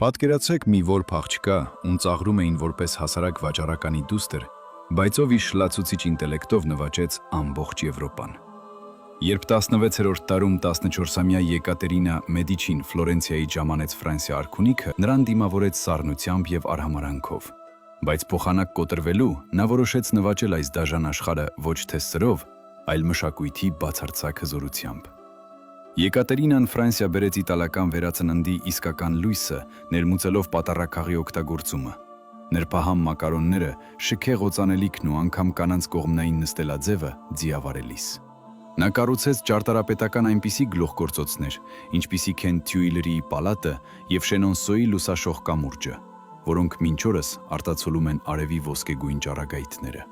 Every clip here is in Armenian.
Պատկերացրեք մի որբ աղջկա, ում ծաղրում էին որպես հասարակ վաճառականի դուստր, բայց ով իր շլացուցիչ ինտելեկտով նվաճեց ամբողջ Եվրոպան։ Երբ 16-րդ դարում 14-ամյա Եկատերինա Մեդիչին Ֆլորենցիայի ժամանեց Ֆրանսիա արքունիքը, նրան դիմավորեց սառնությամբ եւ արհամարանքով։ Բայց փոխանակ կոտրվելու նա որոշեց նվաճել այս դաժան աշխարհը ոչ թե սրով, այլ մշակույթի բացարձակ հզորությամբ։ Եկատերինան Ֆրանսիա բերեց իտալական վերածննդի իսկական լույսը, ներմուծելով պատառաքաղի օգտագործումը։ Նրբահամ մակարոնները, շքեղ օծանելիքն ու անգամ կանանց կողմնային նստելաձևը ձիավարելիս։ Նա կառուցեց ճարտարապետական այնպիսի գլուխգործոցներ, ինչպիսիք են Թյուիլրիի պալատը եւ Շենոնսոյի լուսաշող կամուրջը, որոնք մինչ օրս արտացոլում են արևի ոսկեգույն ճառագայթները։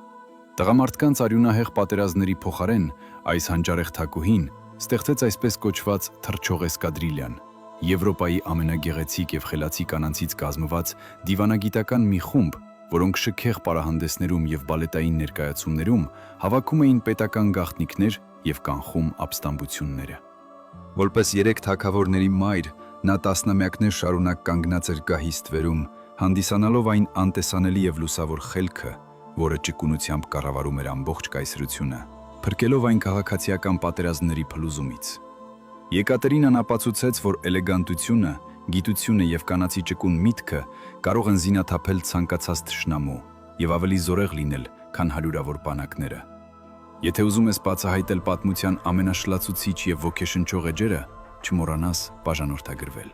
Տղամարդկանց արյունահեղ պատերազմների փոխարեն այս հանճարեղ թագուհին ստեղծեց այսպես կոչված թռչող էսկադրիլյան, Եվրոպայի ամենագեղեցիկ եւ խելացի կանանցից կազմված դիվանագիտական մի խումբ, որոնք շքեղ պարահանդեսներում եւ բալետային ներկայացումներում հավաքում էին պետական գաղտնիքներ եւ կանխում ապստամբությունները։ Որպես 3 թագավորների մայր, նա տասնամյակներ շարունակ կանգնած էր գահի ստվերում, հանդիսանալով այն անտեսանելի եւ լուսավոր խելքը, որը ճկունությամբ կառավարում էր ամբողջ կայսրությունը, փրկելով այն քաղաքացիական պատերազմների փլուզումից։ Եկատերինան ապացուցեց, որ էլեգանտությունը, գիտությունը եւ կանացի ճկուն միտքը կարող են զինաթափել ցանկացած թշնամու եւ ավելի զորեղ լինել, քան հարյուրավոր բանակները։ Եթե ուզում ես բացահայտել պատմության ամենաշլացուցիչ եւ ոգեշնչող էջերը, չմոռանաս բաժանորդագրվել։